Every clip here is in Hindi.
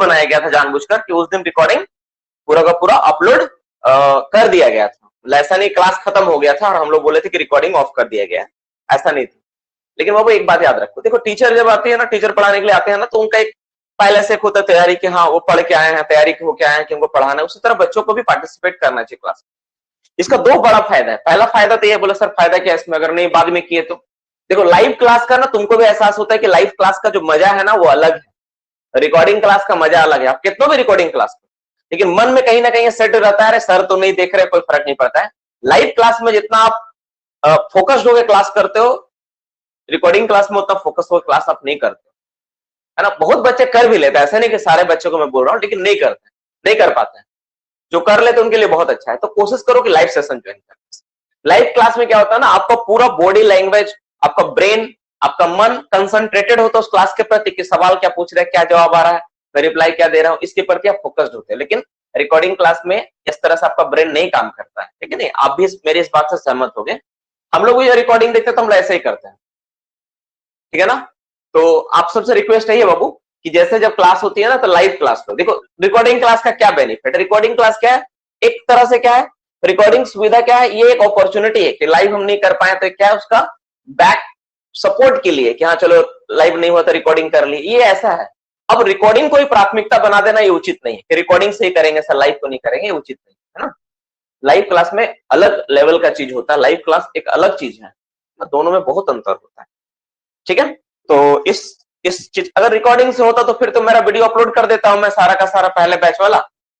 बनाया गया था जानबूझकर कि उस दिन रिकॉर्डिंग पूरा का पूरा अपलोड कर दिया गया था। ऐसा नहीं क्लास खत्म हो गया था और हम लोग बोले थे कि रिकॉर्डिंग ऑफ कर दिया गया है, ऐसा नहीं था। लेकिन बाबू एक बात याद रखो, देखो टीचर जब आती है ना, टीचर पढ़ाने के लिए आते हैं ना, तो उनका एक पहले से होता है तैयारी कि हाँ वो पढ़ के आए हैं, तैयारी होके आए हैं कि उनको पढ़ाना है। उसी तरह बच्चों को भी पार्टिसिपेट करना चाहिए क्लास में। इसका दो बड़ा फायदा है। पहला फायदा तो ये बोला सर फायदा क्या है इसमें, अगर नहीं बाद में किए तो देखो लाइव क्लास का ना तुमको भी एहसास होता है कि लाइव क्लास का जो मजा है ना वो अलग है, रिकॉर्डिंग क्लास का मजा अलग है। आप कितना भी रिकॉर्डिंग क्लास करो, लेकिन मन में कहीं ना कहीं सेट रहता है सर तो नहीं देख रहे, कोई फर्क नहीं पड़ता है। लाइव क्लास में जितना आप फोकस्ड होकर क्लास करते हो, रिकॉर्डिंग क्लास में उतना फोकस होकर क्लास आप नहीं करते, है ना। बहुत बच्चे कर भी लेते हैं, ऐसा नहीं कि सारे बच्चों को मैं बोल रहा हूँ, लेकिन नहीं करते, नहीं कर पाते हैं। जो कर लेते उनके लिए बहुत अच्छा है। तो कोशिश करो कि लाइव सेशन ज्वाइन करें। लाइव क्लास में क्या होता है ना, आपका पूरा बॉडी लैंग्वेज, आपका ब्रेन, आपका मन कंसंट्रेटेड होता है उस क्लास के प्रति कि सवाल क्या पूछ रहे हैं, क्या जवाब आ रहा है, मैं रिप्लाई क्या दे रहा हूँ, इसके प्रति आप फोकस्ड होते हैं। लेकिन रिकॉर्डिंग क्लास में इस तरह से आपका ब्रेन नहीं काम करता है, ठीक है नहीं। आप भी मेरी इस बात से सहमत हो गए। हम लोग ये रिकॉर्डिंग देखते हैं तो हम लोग ऐसे ही करते हैं, ठीक है ना। तो आप सबसे रिक्वेस्ट है बाबू कि जैसे जब क्लास होती है ना तो लाइव क्लास लो। देखो रिकॉर्डिंग क्लास का क्या बेनिफिट है, रिकॉर्डिंग क्लास क्या है, एक तरह से क्या है, रिकॉर्डिंग सुविधा क्या है, ये एक अपॉर्चुनिटी है कि लाइव हम नहीं कर पाए तो क्या है उसका बैक सपोर्ट के लिए कि हाँ चलो लाइव नहीं हुआ तो रिकॉर्डिंग कर ली, ये ऐसा है। अब रिकॉर्डिंग को ही प्राथमिकता बना देना ये उचित नहीं है कि रिकॉर्डिंग से ही करेंगे सर लाइव को नहीं करेंगे, ये उचित नहीं है ना। लाइव क्लास में अलग लेवल का चीज होता है, लाइव क्लास एक अलग चीज है, दोनों में बहुत अंतर होता है, ठीक है। तो इस चीज अगर रिकॉर्डिंग से होता तो फिर तो मेरा वीडियो अपलोड कर देता हूं मैं सारा का सारा पहले बैच वाला,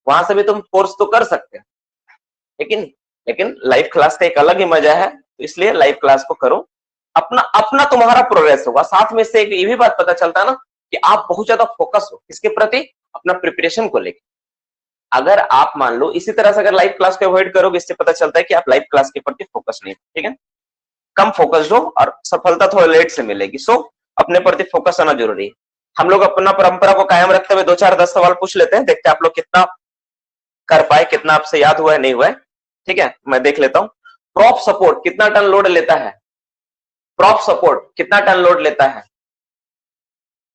वहां से भी तुम कोर्स तो कर सकते हैं। लेकिन लाइव क्लास का एक अलग ही मजा है, तो इसलिए लाइव क्लास को करो। अपना अपना तुम्हारा प्रोग्रेस होगा। साथ में से ये भी बात पता चलता है ना कि आप बहुत ज्यादा फोकस हो किसके प्रति, अपना प्रिपरेशन को लेकर। अगर आप मान लो इसी तरह से अगर लाइव क्लास को अवॉइड करोगे, इससे पता चलता है कि आप लाइव क्लास के प्रति फोकस नहीं, ठीक है। कम फोकस्ड हो और सफलता थोड़ा लेट से मिलेगी। सो अपने प्रति फोकस आना जरूरी है। हम लोग अपना परंपरा को कायम रखते हुए 2-4-10 सवाल पूछ लेते हैं, देखते हैं आप लोग कितना कर पाए, कितना आपसे याद हुआ है नहीं हुआ है, ठीक है। मैं देख लेता हूं। प्रॉप सपोर्ट कितना टन लोड लेता है, प्रॉप सपोर्ट कितना टन लोड लेता है,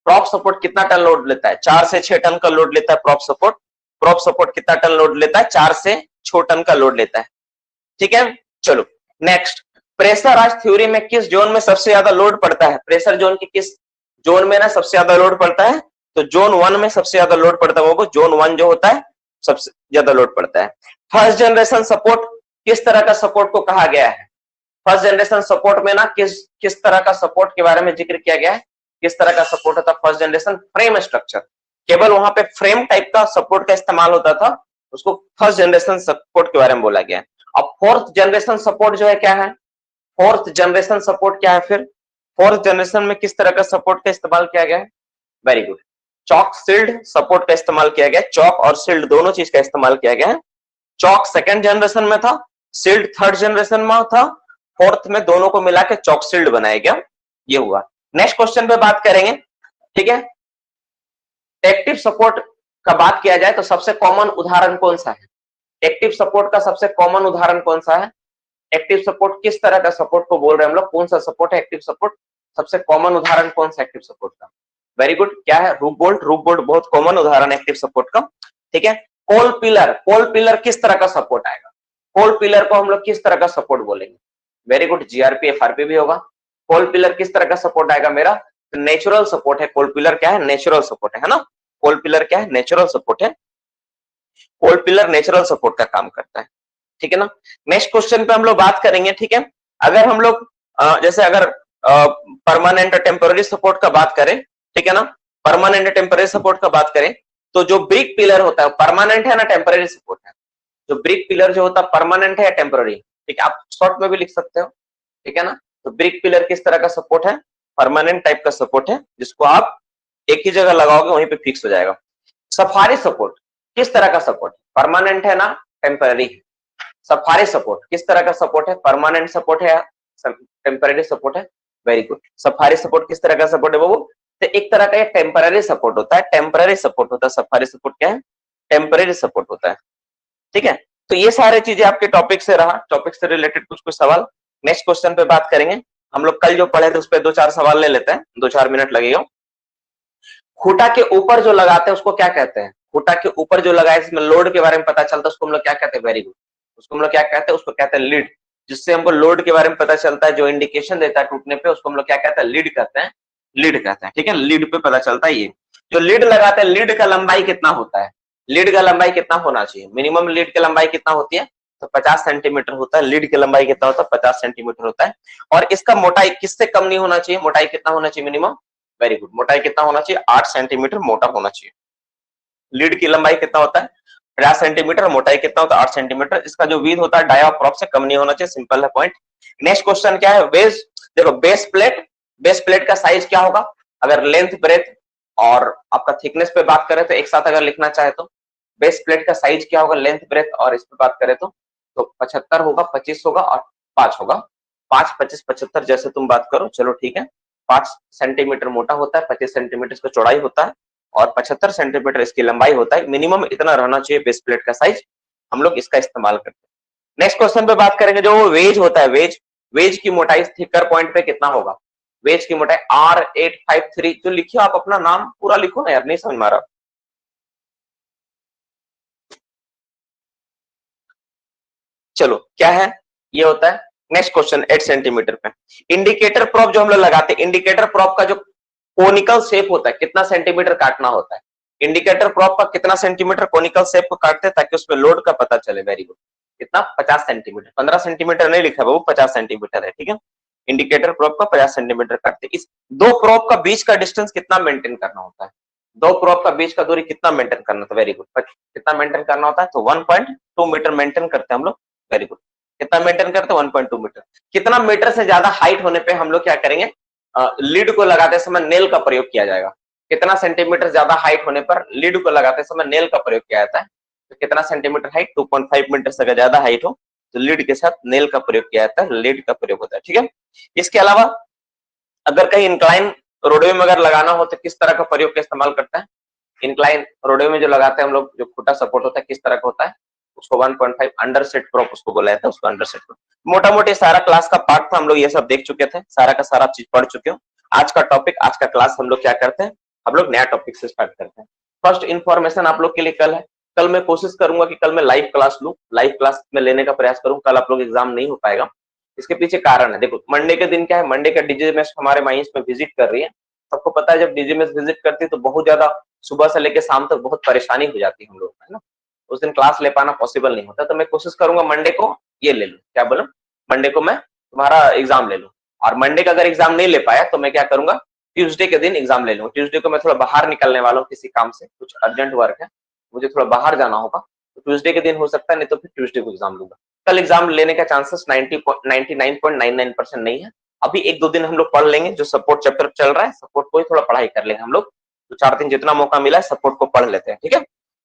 प्रॉप सपोर्ट कितना टन लोड लेता है, 4 से 6 टन का लोड लेता है प्रॉप सपोर्ट। प्रॉप सपोर्ट कितना टन लोड लेता है, 4 से 6 टन का लोड लेता है, ठीक है। चलो नेक्स्ट, प्रेशर आज थ्योरी में किस जोन में सबसे ज्यादा लोड पड़ता है, प्रेशर जोन की किस जोन में ना सबसे ज्यादा लोड पड़ता है, तो जोन 1 में सबसे ज्यादा लोड पड़ता है वो जोन 1 जो होता है सबसे ज्यादा लोड पड़ता है। फर्स्ट जनरेशन सपोर्ट किस तरह का सपोर्ट को कहा गया है, फर्स्ट जनरेशन सपोर्ट में ना किस तरह का सपोर्ट के बारे में जिक्र किया गया है, किस तरह का सपोर्ट होता है फर्स्ट जनरेशन, फ्रेम स्ट्रक्चर, केवल वहां पे फ्रेम टाइप का सपोर्ट का इस्तेमाल होता था, उसको फर्स्ट जनरेशन सपोर्ट के बारे में बोला गया। अब फोर्थ जनरेशन सपोर्ट जो है क्या है, फोर्थ जनरेशन सपोर्ट क्या है, फिर फोर्थ जनरेशन में किस तरह का सपोर्ट का इस्तेमाल किया गया है, very good, chalk sealed support का इस्तेमाल किया गया। चॉक और सील्ड दोनों चीज का इस्तेमाल किया गया है। चॉक सेकंड जनरेशन में था, सील्ड थर्ड जनरेशन में था, फोर्थ में दोनों को मिला के चॉक सील्ड बनाया गया, ये हुआ। नेक्स्ट क्वेश्चन पे बात करेंगे, ठीक है। एक्टिव सपोर्ट का बात किया जाए तो सबसे कॉमन उदाहरण कौन सा है, एक्टिव सपोर्ट का सबसे कॉमन उदाहरण कौन सा है, एक्टिव सपोर्ट किस तरह का सपोर्ट को बोल रहे हैं हम लोग, कौन सा सपोर्ट है एक्टिव सपोर्ट, सबसे कॉमन उदाहरण कौन सा एक्टिव सपोर्ट का, वेरी गुड, क्या है, रूफ बोल्ट। रूफ बोल्ट बहुत कॉमन उदाहरण एक्टिव सपोर्ट का, ठीक है। कोल पिलर, कोल पिलर किस तरह का सपोर्ट आएगा, कोल पिलर को हम लोग किस तरह का सपोर्ट बोलेंगे, वेरी गुड, जीआरपी एफआरपी भी होगा। कोल पिलर किस तरह का सपोर्ट आएगा मेरा, तो नेचुरल सपोर्ट है। कोल पिलर क्या है, नेचुरल सपोर्ट है ना, कोल पिलर क्या है, नेचुरल सपोर्ट है। कोल पिलर नेचुरल सपोर्ट का काम करता है, ठीक है ना। नेक्स्ट क्वेश्चन पे हम लोग बात करेंगे, ठीक है। अगर हम लोग जैसे अगर परमानेंट टेम्पोररी सपोर्ट का बात करें, ठीक है ना, परमानेंट टेम्पोररी सपोर्ट का बात करें तो जो ब्रिक पिलर होता है परमानेंट है ना टेम्पोररी सपोर्ट है, जो ब्रिक पिलर जो होता है परमानेंट है या टेम्पोररी, ठीक है, आप शॉर्ट में भी लिख सकते हो, ठीक है ना। तो ब्रिक पिलर किस तरह का सपोर्ट है, परमानेंट टाइप का सपोर्ट है, जिसको आप एक ही जगह लगाओगे वहीं पे फिक्स हो जाएगा। सफारी सपोर्ट किस तरह का सपोर्ट, परमानेंट है ना टेम्पररी, सफारी सपोर्ट किस तरह का सपोर्ट है, परमानेंट सपोर्ट है या टेम्पररी सपोर्ट है, वेरी गुड। सफारी सपोर्ट किस तरह का सपोर्ट है वो, तो एक तरह का टेम्पररी सपोर्ट होता है, टेम्पररी सपोर्ट होता है। सफारी सपोर्ट क्या है, टेम्पररी सपोर्ट होता है, ठीक है। तो ये सारी चीजें आपके टॉपिक से रहा, टॉपिक से रिलेटेड कुछ कुछ सवाल नेक्स्ट क्वेश्चन पे बात करेंगे। हम लोग कल जो पढ़े थे उस पर 2-4 सवाल ले लेते हैं, 2-4 मिनट लगेगा। खूंटा के ऊपर जो लगाते हैं उसको क्या कहते हैं? खूंटा के ऊपर जो लगाए जिसमें लोड के बारे में पता चलता है उसको हम लोग क्या कहते हैं? वेरी गुड, उसको हम लोग क्या कहते हैं? उसको कहते हैं लीड। जिससे हमको लोड के बारे में पता चलता है, जो इंडिकेशन देता है टूटने पे, उसको हम लोग क्या कहते हैं? लीड कहते हैं, लीड कहते हैं। ठीक है, लीड पे पता चलता है ये। जो लीड लगाते हैं, लीड का लंबाई कितना होता है? लीड का लंबाई कितना होना चाहिए? मिनिमम लीड की लंबाई कितना होती है? तो 50 सेंटीमीटर होता है। लीड की लंबाई कितना होता है? 50 सेंटीमीटर होता है। और इसका मोटाई किससे कम नहीं होना चाहिए? मोटाई कितना होना चाहिए मिनिमम? वेरी गुड, मोटाई कितना होना चाहिए? 8 सेंटीमीटर मोटा होना चाहिए। लीड की लंबाई कितना होता है? 50 सेंटीमीटर, मोटाई कितना होता है? 8 सेंटीमीटर। इसका जो वीथ होता है डायाफ्राम से कम नहीं होना चाहिए, सिंपल है पॉइंट। नेक्स्ट क्वेश्चन क्या है? बेस। देखो बेस प्लेट, बेस प्लेट का साइज क्या होगा? अगर लेंथ ब्रेथ और आपका थिकनेस पे बात करें तो एक साथ अगर लिखना चाहे तो बेस प्लेट का साइज क्या होगा? लेंथ ब्रेथ और इस पे बात करें तो 75 होगा, 25 होगा और 5 होगा। 5, 25, 75 जैसे तुम बात करो, चलो ठीक है। 5 सेंटीमीटर मोटा होता है, 25 सेंटीमीटर इसका चौड़ाई होता है और 75 सेंटीमीटर इसकी लंबाई होता है। मिनिमम इतना रहना चाहिए बेस प्लेट का साइज, हम लोग इसका इस्तेमाल करते हैं। नेक्स्ट क्वेश्चन पे बात करेंगे, जो वेज होता है, वेज। वेज की मोटाई थिकर पॉइंट पे कितना होगा? वेज की मोटाई R853। जो लिखिए, आप अपना नाम पूरा लिखो ना यार, नहीं समझ में आ रहा। चलो क्या है, ये होता है। नेक्स्ट क्वेश्चन 8 सेंटीमीटर पे। इंडिकेटर प्रोब जो हम लोग लगाते हैं, इंडिकेटर प्रोब का जो कोनिकल शेप होता है, कितना सेंटीमीटर काटना होता है? इंडिकेटर प्रोब का कितना सेंटीमीटर कोनिकल शेप को काटते हैं ताकि उसमें लोड का पता चले? वेरी गुड, कितना? 50 सेंटीमीटर। 15 सेंटीमीटर नहीं लिखा बाबू, 50 सेंटीमीटर है। ठीक है, इंडिकेटर प्रोब का 50 सेंटीमीटर काटते हैं। इस दो प्रोब का बीच का डिस्टेंस कितना मेंटेन करना होता है? दो प्रोब का बीच का दूरी कितना मेंटेन करना था? वेरी गुड, कितना मेंटेन करना होता है? तो 1.2 मीटर मेंटेन करते हैं हम लोग। वेरी गुड, कितना मेंटेन करते हैं? 1.2 मीटर। कितना मीटर से ज्यादा हाइट होने पे हम लोग क्या करेंगे? लीड को लगाते समय नेल का प्रयोग किया जाएगा। कितना सेंटीमीटर ज्यादा हाइट होने पर लीड को लगाते समय नेल का प्रयोग किया जाता है? तो कितना सेंटीमीटर हाइट? 2.5 मीटर से अगर ज्यादा हाइट हो तो लीड के साथ नेल का प्रयोग किया जाता है, लीड का प्रयोग होता है। ठीक है, इसके अलावा अगर कहीं इंक्लाइन रोडवे में अगर लगाना हो तो किस तरह का प्रयोग का इस्तेमाल करता है? इंक्लाइन रोडवे में जो लगाते हैं हम लोग, जो खूंटा सपोर्ट होता है, किस तरह का होता है? उसको 1.5 अंडर सेट प्रोप उसको बोला जाता है, उसको अंडर सेट प्रोप। मोटा मोटी सारा क्लास का पार्ट था, हम लोग ये सब देख चुके थे, सारा का सारा चीज पढ़ चुके हो। आज का टॉपिक, आज का क्लास हम लोग क्या करते हैं? हम लोग नया टॉपिक से स्टार्ट करते हैं। फर्स्ट इन्फॉर्मेशन आप लोग के लिए कल है। कल मैं कोशिश करूंगा कि कल मैं लाइव क्लास लूं, लाइव क्लास में लेने का प्रयास करूं। कल आप लोग एग्जाम नहीं हो पाएगा, इसके पीछे कारण है। देखो मंडे के दिन क्या है, मंडे का डीजीएमएस हमारे माइंस में विजिट कर रही है। सबको पता है जब डीजीएमएस विजिट करती है तो बहुत ज्यादा सुबह से लेकर शाम तक बहुत परेशानी हो जाती है हम लोग, है ना। उस दिन क्लास ले पाना पॉसिबल नहीं होता, तो मैं कोशिश करूंगा मंडे को ये ले लूं, क्या बोलूं, मंडे को मैं तुम्हारा एग्जाम ले लूं। और मंडे का अगर एग्जाम नहीं ले पाया तो मैं क्या करूंगा, ट्यूसडे के दिन एग्जाम ले लूंगा। ट्यूसडे को मैं थोड़ा बाहर निकलने वाला हूँ किसी काम से, कुछ अर्जेंट वर्क है, मुझे थोड़ा बाहर जाना होगा, तो ट्यूसडे के दिन हो सकता है, नहीं तो फिर ट्यूसडे को एग्जाम लूंगा। कल एग्जाम लेने का चांसेस 99.99% नहीं है। अभी एक दो दिन हम लोग पढ़ लेंगे, जो सपोर्ट चैप्टर चल रहा है, सपोर्ट को ही थोड़ा पढ़ाई कर लेंगे हम लोग। तो 4 दिन जितना मौका मिला है सपोर्ट को पढ़ लेते हैं, ठीक है।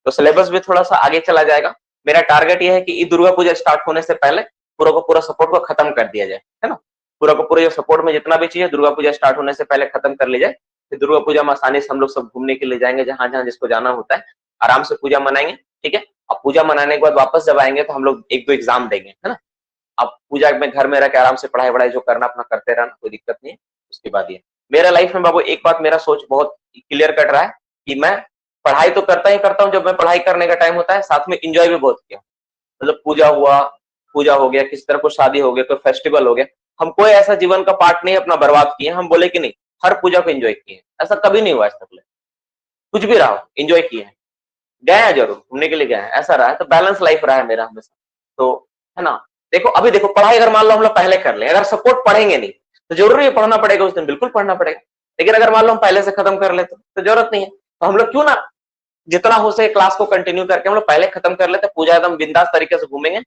तो सिलेबस भी थोड़ा सा आगे चला जाएगा। मेरा टारगेट ये है कि दुर्गा पूजा स्टार्ट होने से पहले पूरा का पूरा सपोर्ट को खत्म कर दिया जाए, है ना। पूरा का पूरा सपोर्ट में जितना भी चाहिए दुर्गा पूजा स्टार्ट होने से पहले खत्म कर ली जाए। फिर दुर्गा पूजा में आसानी से हम लोग सब घूमने के लिए जाएंगे, जहां जहां जिसको जाना होता है, आराम से पूजा मनाएंगे, ठीक है। अब पूजा मनाने के बाद वापस जब आएंगे तो हम लोग एक दो एग्जाम देंगे, है ना। अब पूजा में घर में रह के आराम से पढ़ाई वढ़ाई जो करना अपना करते रहना, कोई दिक्कत नहीं है। उसके बाद ये मेरा लाइफ में बाबू एक बात मेरा सोच बहुत क्लियर कट रहा है कि मैं पढ़ाई तो करता ही करता हूँ, जब मैं पढ़ाई करने का टाइम होता है साथ में इंजॉय भी बहुत किया। मतलब पूजा हुआ, पूजा हो गया, किसी तरह को शादी हो गया, कोई फेस्टिवल हो गया, हम कोई ऐसा जीवन का पार्ट नहीं अपना बर्बाद किए, हम बोले कि नहीं हर पूजा को एंजॉय किए, ऐसा कभी नहीं हुआ आज तक। कुछ भी रहा हो एंजॉय किए हैं, गए हैं जरूर घूमने के लिए गए हैं, ऐसा रहा है। तो बैलेंस लाइफ रहा है मेरा हमेशा, तो है ना। देखो अभी देखो पढ़ाई अगर मान लो हम लोग पहले कर ले, अगर सपोर्ट पढ़ेंगे नहीं तो जरूरी है पढ़ना पड़ेगा उस दिन, बिल्कुल पढ़ना पड़ेगा। लेकिन अगर मान लो हम पहले से खत्म कर लेते तो जरूरत नहीं है। तो हम लोग क्यों ना जितना हो सके क्लास को कंटिन्यू करके हम लोग पहले खत्म कर लेते, पूजा एकदम बिंदास तरीके से घूमेंगे,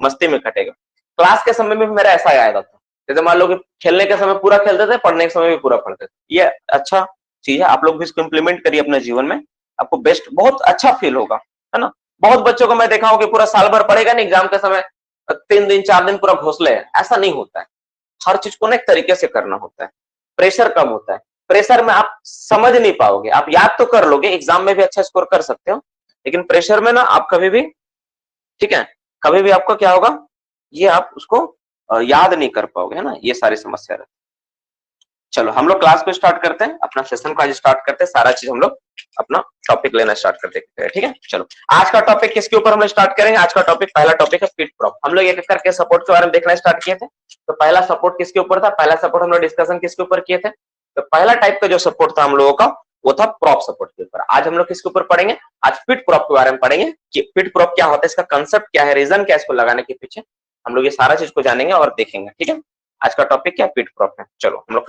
मस्ती में कटेगा। क्लास के समय में मेरा ऐसा आया था, जैसे मान लो कि खेलने के समय पूरा खेलते थे, पढ़ने के समय भी पूरा पढ़ते थे। ये अच्छा चीज है, आप लोग भी इसको इम्प्लीमेंट करिए अपने जीवन में, आपको बेस्ट बहुत अच्छा फील होगा, है ना। बहुत बच्चों को मैं देखा हूं कि पूरा साल भर पढ़ेगा नहीं, एग्जाम के समय 3 दिन 4 दिन पूरा घोंसले है, ऐसा नहीं होता है। हर चीज को ना एक तरीके से करना होता है, प्रेशर कम होता है। प्रेशर में आप समझ नहीं पाओगे, आप याद तो कर लोगे, एग्जाम में भी अच्छा स्कोर कर सकते हो, लेकिन प्रेशर में ना आप कभी भी, ठीक है, कभी भी आपका क्या होगा, ये आप उसको याद नहीं कर पाओगे, है ना। ये सारी समस्या रहती है। चलो हम लोग क्लास को स्टार्ट करते हैं, अपना सेशन को आज स्टार्ट करते हैं, सारा चीज हम लोग अपना टॉपिक लेना स्टार्ट कर देते हैं, ठीक है। चलो आज का टॉपिक किसके ऊपर हम लोग स्टार्ट करेंगे? आज का टॉपिक, पहला टॉपिक है पिट प्रॉप। हम लोग एक एक करके सपोर्ट के बारे में देखना स्टार्ट किए थे। तो पहला सपोर्ट किसके ऊपर था? पहला सपोर्ट हम लोग डिस्कशन किसके ऊपर किए थे? तो पहला टाइप का जो सपोर्ट था हम लोगों का वो था प्रॉप सपोर्ट के ऊपर। आज हम लोग किसके ऊपर पढ़ेंगे? आज पिट प्रॉप के बारे में पढ़ेंगे कि पिट प्रॉप क्या होता है, इसका कंसेप्ट क्या है, रीजन क्या है इसको लगाने के पीछे, हम लोग ये सारा चीज को जानेंगे और देखेंगे, ठीक है। आज का टॉपिक क्या? पिट प्रॉप है। चलो हम लोग